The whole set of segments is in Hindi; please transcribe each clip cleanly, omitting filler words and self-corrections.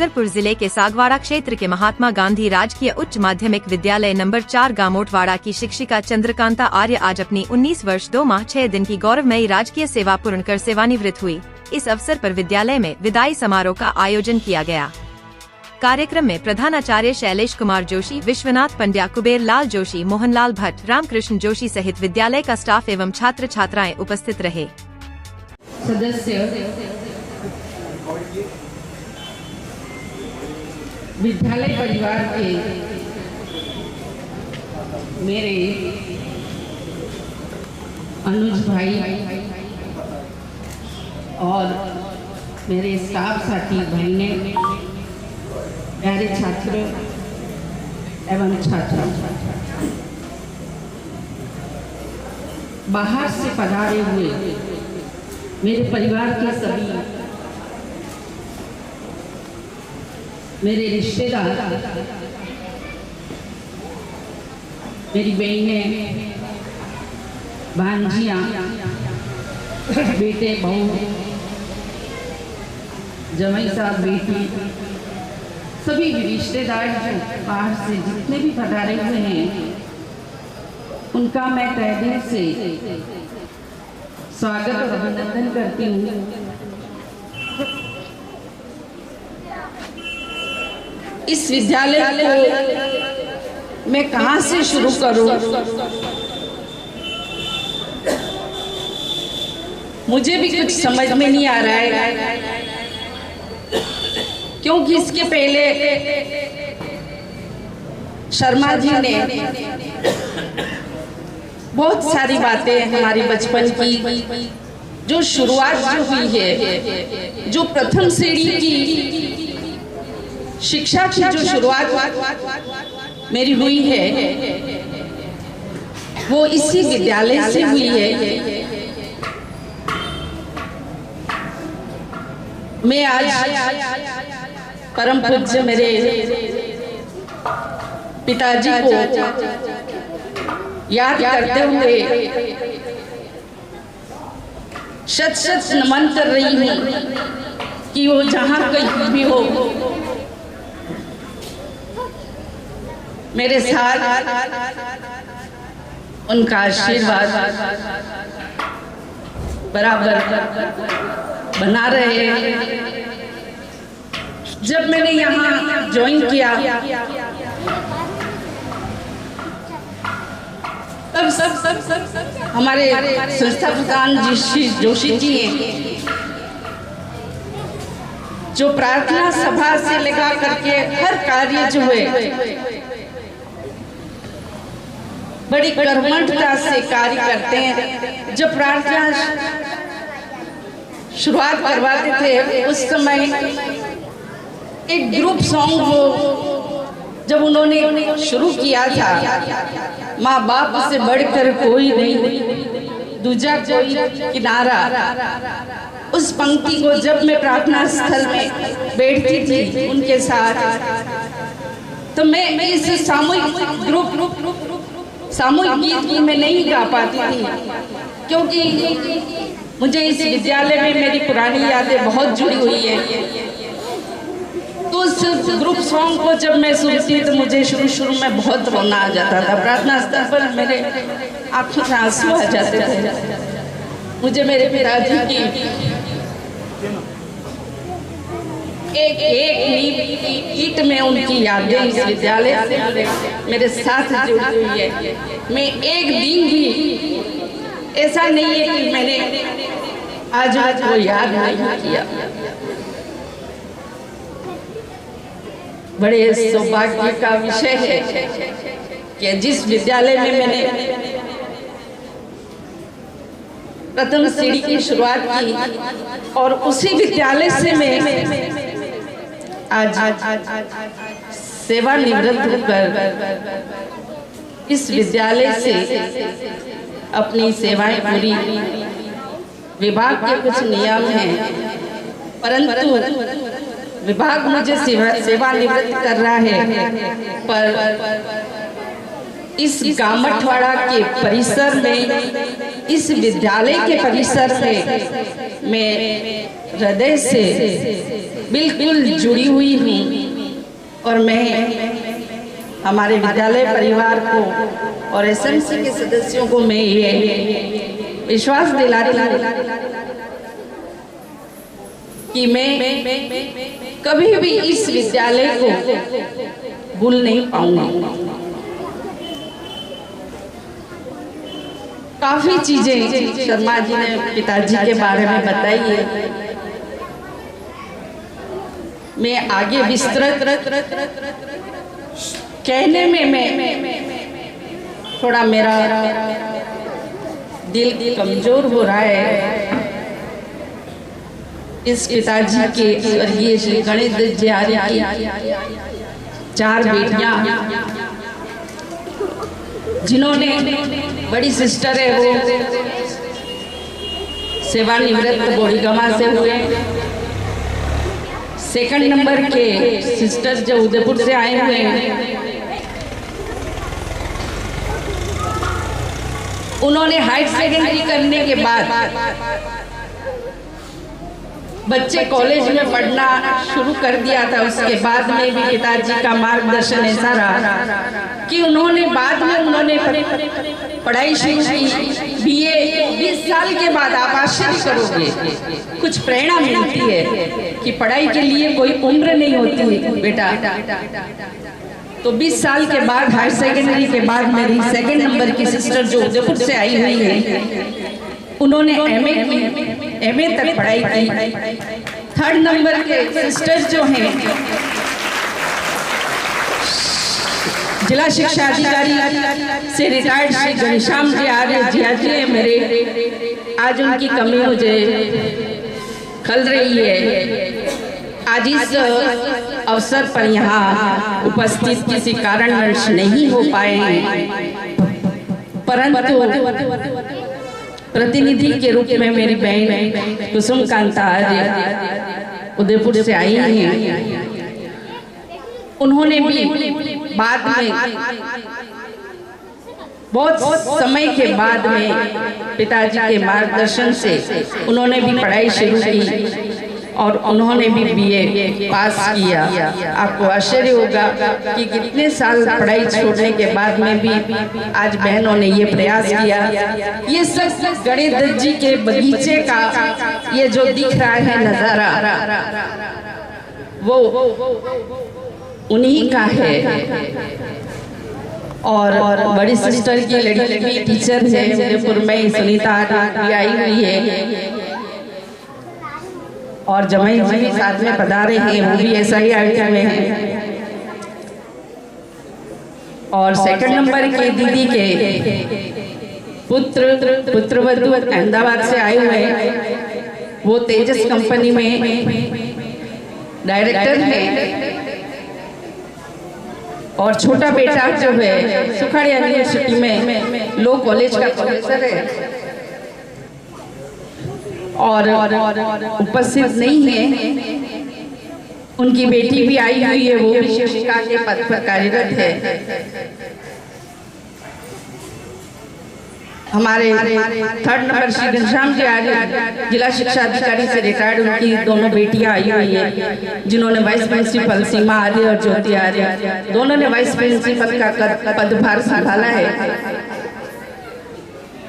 डूंगरपुर जिले के सागवाड़ा क्षेत्र के महात्मा गांधी राजकीय उच्च माध्यमिक विद्यालय नंबर 4 गामोटवाड़ा की शिक्षिका चंद्रकांता आर्य आज अपनी 19 वर्ष 2 माह 6 दिन की गौरवमयी राजकीय सेवा पूर्ण कर सेवानिवृत्त हुई। इस अवसर पर विद्यालय में विदाई समारोह का आयोजन किया गया। कार्यक्रम में प्रधानाचार्य शैलेश कुमार जोशी, विश्वनाथ पंड्या, कुबेर लाल जोशी, मोहनलाल भट्ट, रामकृष्ण जोशी सहित विद्यालय का स्टाफ एवं छात्र छात्राएं उपस्थित रहे। सदस्य विद्यालय परिवार के मेरे अनुज भाई और मेरे स्टाफ साथी बहनें, प्यारे छात्र एवं छात्रा, बाहर से पधारे हुए मेरे परिवार के सभी मेरे रिश्तेदार, मेरी बहनें, भांजियाँ, बेटे बहू, जमाई साहब बेटी, सभी रिश्तेदार जो बाहर से जितने भी पधारे हुए हैं, उनका मैं तहे दिल से स्वागत और अभिनंदन करती हूँ। इस विद्यालय को मैं कहाँ से शुरू करूँ? मुझे भी कुछ समझ में नहीं आ रहा है, क्योंकि इसके पहले शर्मा जी ने बहुत सारी बातें हमारी बचपन की जो शुरुआत जो हुई है, जो प्रथम श्रेणी की शिक्षा की जो शुरुआत मेरी हुई है, वो इसी विद्यालय से हुई है। मैं आज परम पूज्य मेरे पिताजी को याद करते हुए शत शत नमन कर रही हूँ कि वो जहाँ कहीं भी हो, मेरे साथ उनका आशीर्वाद बराबर बना रहे। जब मैंने यहाँ ज्वाइन किया तब हमारे संस्था प्रधान श्री जोशी जी हैं, जो प्रार्थना सभा से लेकर करके हर कार्य जो है बड़ी कर्मठता से कार्य करते हैं। जब प्रार्थना शुरुआत करवाते थे उस समय एक ग्रुप सॉन्ग को जब उन्होंने शुरू किया था, माँ बाप से बढ़कर कोई नहीं, दूजा कोई किनारा, उस पंक्ति को जब मैं प्रार्थना स्थल में बैठती थी उनके साथ, तो मैं इस सामूहिक गीत की मैं नहीं गा पाती थी, क्योंकि मुझे इस विद्यालय में मेरी पुरानी यादें बहुत जुड़ी हुई है। तो उस ग्रुप सॉन्ग को जब मैं सुनती तो मुझे शुरू में बहुत रोना आ जाता था। प्रार्थना स्थल पर मेरे आंखों में आंसू आ जाते थे। मुझे मेरे पिताजी की एक ईट में उनकी यादें इस विद्यालय से मेरे साथ जुड़ी हुई है। मैं एक दिन भी ऐसा नहीं है कि मैंने आज वो याद नहीं किया। बड़े सौभाग्य का विषय है कि जिस विद्यालय में मैंने प्रथम श्रेणी की शुरुआत की और उसी विद्यालय से मैं आज सेवानिवृत्त होकर इस विद्यालय से अपनी सेवाएं पूरी। विभाग के कुछ नियम हैं, परंतु विभाग मुझे सेवानिवृत्त कर रहा है, पर इस गामठवाड़ा के परिसर में, इस विद्यालय के परिसर में मैं हृदय से बिल्कुल जुड़ी हुई हूँ और मैं हमारे विद्यालय परिवार को और एसएमसी के सदस्यों को मैं ये विश्वास दिलाती हूँ कि मैं कभी भी इस विद्यालय को भूल नहीं पाऊंगी। काफी चीजें शर्मा जी ने पिताजी के बारे में बताई है, मैं आगे विस्तृत कहने में मैं थोड़ा मेरा दिल कमजोर हो रहा है। इस पिताजी के स्वर्गीय श्री गणेश दत्त जी आर्य की 4 बेटियां, जिन्होंने बड़ी सिस्टर है वो सेवानिवृत्त बोड़ीगमा से हुए, सेकंड नंबर के सिस्टर जो उदयपुर से आए हुए हैं, उन्होंने हायर सेकेंडरी करने के बाद बच्चे कॉलेज में पढ़ना शुरू कर दिया था। उसके बाद में भी पिताजी का मार्गदर्शन ऐसा रहा कि उन्होंने बाद में पढ़ाई शुरू की। बीए 20 साल के बाद आप आश्चर्य करोगे, कुछ प्रेरणा मिलती है कि पढ़ाई के लिए कोई उम्र नहीं होती बेटा। तो 20 साल के बाद हायर सेकेंडरी के बाद मेरी सेकंड नंबर की सिस्टर जो उदयपुर से आई हुई है, उन्होंने एमए तक पढ़ाई की। थर्ड नंबर के सिस्टर जो हैं जिला शिक्षा अधिकारी से रिटायर्ड श्री घनश्याम जी आर्य जी है मेरे, आज उनकी कमी मुझे खल रही है। आज इस अवसर पर यहाँ उपस्थित किसी कारणवश नहीं हो पाए हैं, परंतु प्रतिनिधि के रूप में मेरी बहन कुसुम कांता आर्य उदयपुर से आई हैं। उन्होंने भी बाद में बहुत समय के बाद में पिताजी के मार्गदर्शन से उन्होंने भी पढ़ाई शुरू की और उन्होंने भी बीए पास किया। आपको आश्चर्य होगा कि कितने साल पढ़ाई छोड़ने के बाद में भी आज बहनों ने ये प्रयास किया। ये सब गणेश दत्त जी के बगीचे का ये जो दिख रहा है नजारा, वो उन्हीं का है। और बड़ी सिस्टर की लड़की भी टीचर है उदयपुर में, सुनीता आई हुई है, और जमाई जी भी साथ में पधारे हैं, वो भी SIRT में है। और सेकंड नंबर के दीदी के पुत्रवधू अहमदाबाद से आए हुए हैं, वो तेजस कंपनी में डायरेक्टर है। और छोटा बेटा जो है सुखाड़िया यूनिवर्सिटी में लॉ कॉलेज का प्रोफेसर है और उपस्थित नहीं है। उनकी बेटी भी आई हुई है, वो भी शिक्षिका के पद पर कार्यरत है। हमारे थर्ड नंबर श्री घनश्याम जी आर्य जिला शिक्षा अधिकारी से रिटायर्ड, उनकी दोनों बेटियां आई हुई है, जिन्होंने वाइस प्रिंसिपल सीमा आर्य और ज्योति आर्य दोनों ने वाइस प्रिंसिपल का पदभार संभाला है।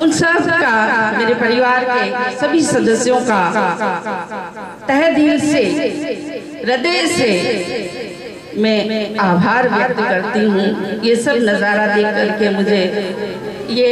उन सब का मेरे परिवार के सभी सदस्यों का तहे दिल से, हृदय से मैं आभार व्यक्त करती हूँ। ये सब नज़ारा देख करके मुझे ये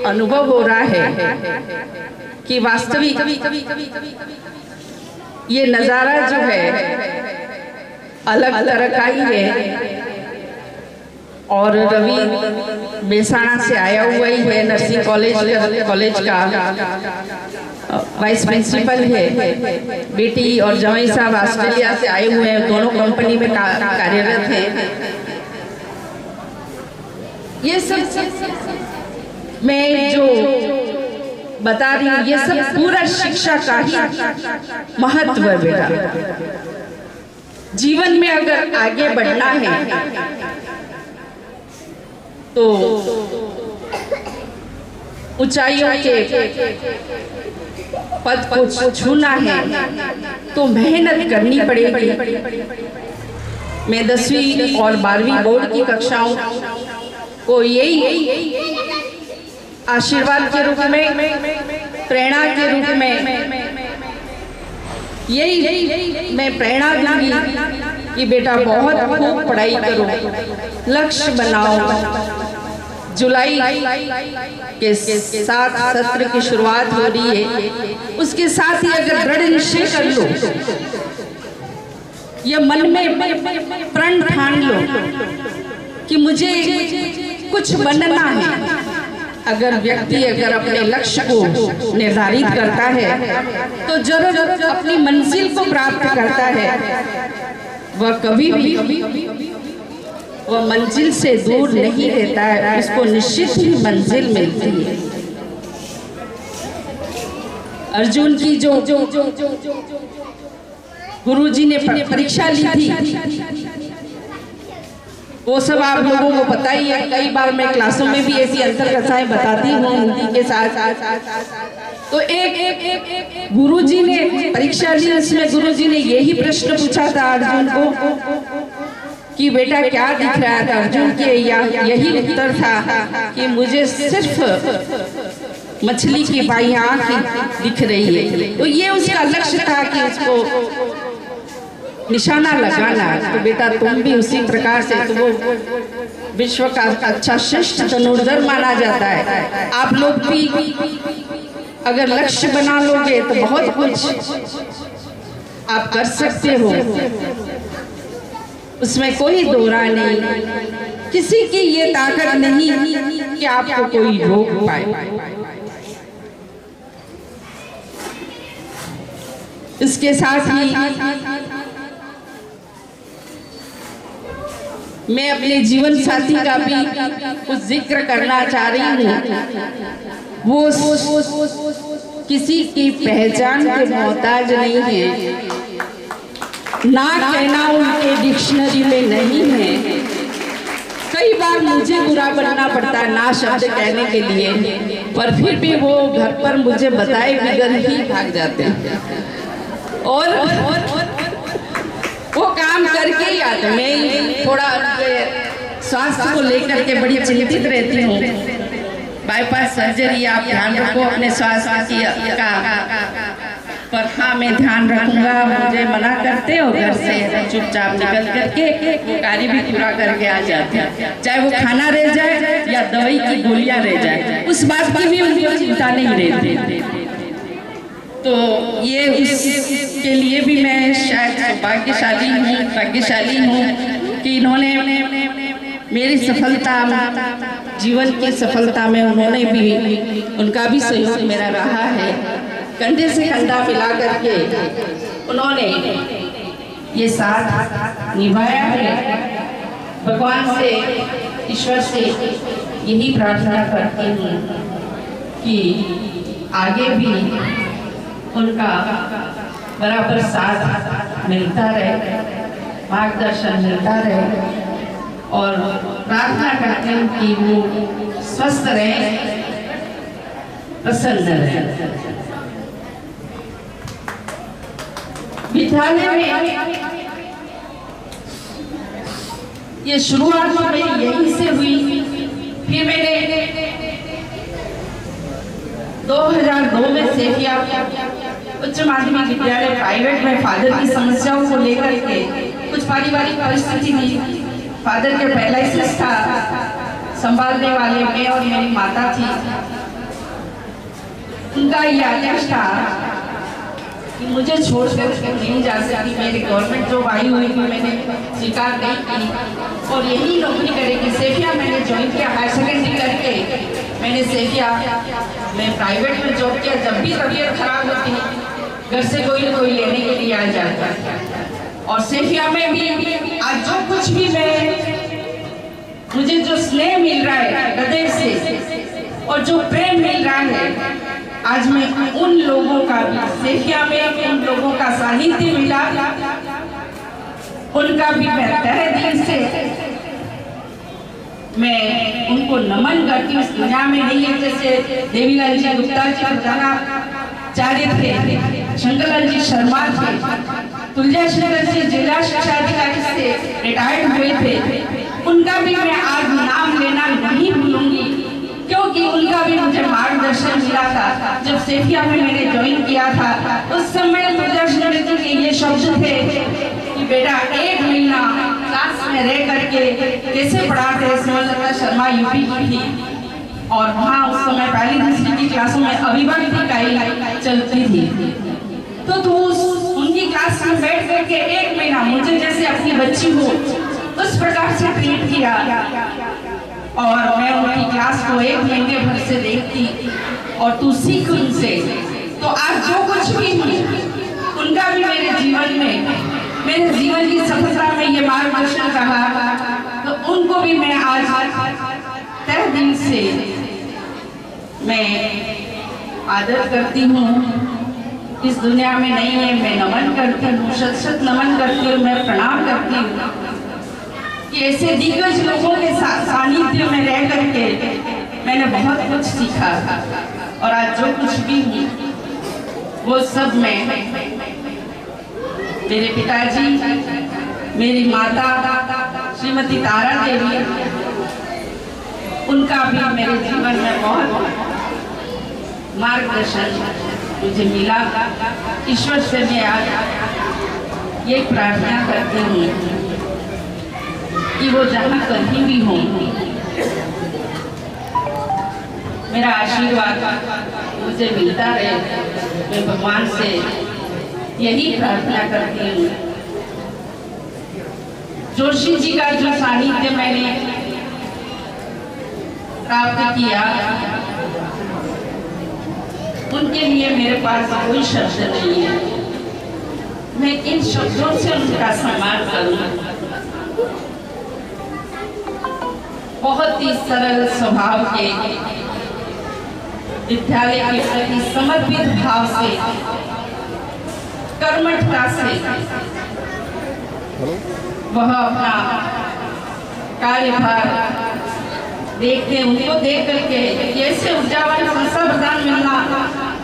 अनुभव हो रहा है कि वास्तविक ये नज़ारा जो है अलग तरह का ही है। और रवि बेसाना से आया हुआ ही है, नर्सिंग कॉलेज का वाइस प्रिंसिपल है। बेटी और जवाई साहब ऑस्ट्रेलिया से आए हुए हैं, दोनों कंपनी में कार्यरत हैं। ये सब मैं जो बता रही हूँ, ये सब पूरा शिक्षा का ही महत्व है बेटा। जीवन में अगर आगे बढ़ना है तो ऊंचाइयों के पद को छूना है तो मेहनत करनी पड़ेगी। मैं 10वीं और 12वीं बोर्ड की कक्षाओं को यही आशीर्वाद के रूप में, प्रेरणा के रूप में यही मैं प्रेरणा दूंगी कि बेटा बहुत खूब पढ़ाई करो, लक्ष्य बनाओ। जुलाई के 7 सत्र की शुरुआत हो रही है, उसके साथ ही अगर दृढ़ निश्चय कर लो, या मन में प्रण ठान लो कि मुझे कुछ बनना है। अगर व्यक्ति अगर अपने लक्ष्य को निर्धारित करता है तो जरूर अपनी मंजिल को प्राप्त करता है। वह कभी भी वह मंजिल से दूर नहीं रहता है, उसको निश्चित ही मंजिल मिलती है। अर्जुन की जो गुरुजी ने परीक्षा ली थी वो सब आप लोगों को पता ही है। कई बार मैं क्लासों में भी ऐसी अंतर कथाएं बताती हूँ हिंदी के साथ। तो एक गुरुजी ने परीक्षा ली, उसमें गुरुजी ने यही प्रश्न पूछा था अर्जुन को कि बेटा क्या दिख रहा था। अर्जुन के यही उत्तर था कि मुझे सिर्फ मछली की बाई आंख दिख रही है। तो ये उसका लक्ष्य था कि उसको निशाना लगाना। तो बेटा तुम भी उसी प्रकार से, तो वो विश्व का अच्छा श्रेष्ठ धनुर्धर माना जाता है। आप लोग भी अगर लक्ष्य बना लोगे तो बहुत कुछ आप कर सकते हो, उसमें कोई दो राय नहीं। किसी की ये ताकत नहीं कि आपको कोई रोक पाए। इसके साथ ही मैं अपने जीवन साथी का भी कुछ जिक्र करना चाह रही हूँ। वो किसी की पहचान के मोहताज नहीं है, ना कहना उनके डिक्शनरी में नहीं है। कई बार मुझे बुरा बनना पड़ता है ना शब्द कहने के लिए, पर फिर भी वो घर पर मुझे बताए बगैर ही भाग जाते हैं और वो काम करके ही आते। मैं थोड़ा स्वास्थ्य को लेकर के बड़ी चिंतित रहती हूँ। बाईपास सर्जरी, आप ध्यान रखो अपने स्वास्थ्य का। पर हाँ, मैं ध्यान रखूंगा। मुझे मना करते हो घर से चुपचाप निकल करके कार्य भी पूरा करके आ जाते हैं, चाहे वो खाना रह जाए या दवाई की गोलियां रह जाए, उस बात की भी उनको चिंता नहीं रहती। तो ये उसके लिए भी मैं शायद भाग्यशाली हूँ कि इन्होंने मेरी सफलता, जीवन की सफलता में उन्होंने भी, उनका भी सहयोग मेरा रहा है। कंधे से कंधा मिला करके उन्होंने ये साथ निभाया है। भगवान से, ईश्वर से यही प्रार्थना करती हूँ कि आगे भी उनका बराबर साथ मिलता रहे, मार्गदर्शन मिलता रहे, और प्रार्थना करते हैं कि वो स्वस्थ रहे, प्रसन्न रहे। विद्यालय में ये शुरुआत मेरी यहीं से हुई। फिर मैंने 2002 में सेठिया उच्च माध्यमिक विद्यालय प्राइवेट में फादर की समस्याओं को लेकर के कुछ पारिवारिक परिस्थिति थी। फादर के पैरालिसिस था, संभालने वाले मैं और मेरी माता थी। उनका ये आदेश था कि मुझे छोड़कर नहीं जा सकती। मेरी गवर्नमेंट जॉब आई हुई थी, मैंने स्वीकार नहीं की और यही नौकरी करेगी। सेठिया मैंने ज्वाइन किया, हायर सेकेंडरी करके मैंने सेठिया मैं प्राइवेट में जॉब किया। जब भी तबीयत खराब होती, घर से कोई न कोई लेने के लिए आ जाता। और सेठिया में भी आज जो कुछ भी मुझे जो स्नेह मिल रहा है हृदय से और जो प्रेम मिल रहा है, आज मैं उन लोगों का भी, सेठिया में उन लोगों का सानिध्य मिला, उनका भी मैं तहे दिल से मैं उनको नमन करती हूँ। इस दुनिया में नहीं है जैसे देवीलाल जी गुप्ता जी प्रधानाचार्य थे, शंकरलाल जी शर्मा थे, तुलजा शंकर जी जिला शिक्षा अधिकारी से रिटायर्ड हुए थे, उनका भी मैं आज नाम लेना नहीं भूलूंगी, क्योंकि उनका भी मुझे मार्गदर्शन मिला था। जब सेठिया में मैंने ज्वाइन किया था उस समय तुलजा शंकर जी के ये शब्द थे कि बेटा 1 महीना क्लास में रह करके कैसे पढ़ाते हैं। सुमलता शर्मा यूपी की थी और वहाँ उस समय पहली दूसरी की क्लासों में अभिव्यक्ति इकाई चलती थी, तो तू उनकी क्लास में बैठ करके 1 महीना मुझे जैसे अपनी बच्ची हो उस प्रकार से ट्रीट किया और मैं उनकी क्लास को 1 महीने भर से देखती और तू सीख उनसे। तो आज जो कुछ भी उनका भी मेरे जीवन में, मेरे जीवन की सफलता में ये मार्गदर्शन रहा, तो उनको भी मैं आज तहे दिल से मैं आदर करती हूँ। इस दुनिया में नहीं है, मैं नमन करती हूँ, शत नमन करती हूँ, मैं प्रणाम करती हूँ कि ऐसे दिग्गज लोगों के सानिध्य में रह करके मैंने बहुत कुछ सीखा और आज जो कुछ भी हूँ वो सब मैं मेरे पिताजी, मेरी माता श्रीमती तारा देवी, उनका भी मेरे जीवन में बहुत मार्गदर्शन मुझे मिला। ईश्वर से मैं आज ये प्रार्थना करती हूँ कि वो जहाँ कहीं भी हों, मेरा आशीर्वाद मुझे मिलता रहे। मैं भगवान से यही प्रार्थना करती हूँ। जोशी जी का जो सानिध्य मैंने प्राप्त किया, उनके लिए मेरे पास कोई शब्द नहीं है। मैं इन शब्दों से उनका सम्मान करूँ। बहुत ही सरल स्वभाव के, विद्यालय के प्रति समर्पित भाव से, कर्मठता से वह अपना कार्यभार देखते, उनको देख करके कैसे ऊर्जावान संस्था प्रदान मिलना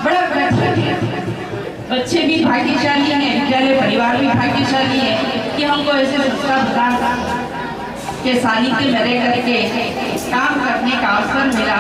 बड़ा कठिन है। बच्चे भी भाग्यशाली हैं, विद्यालय परिवार भी भाग्यशाली है कि हमको ऐसे संस्था प्रदान के सानिध्य में रह करके काम करने का अवसर मिला।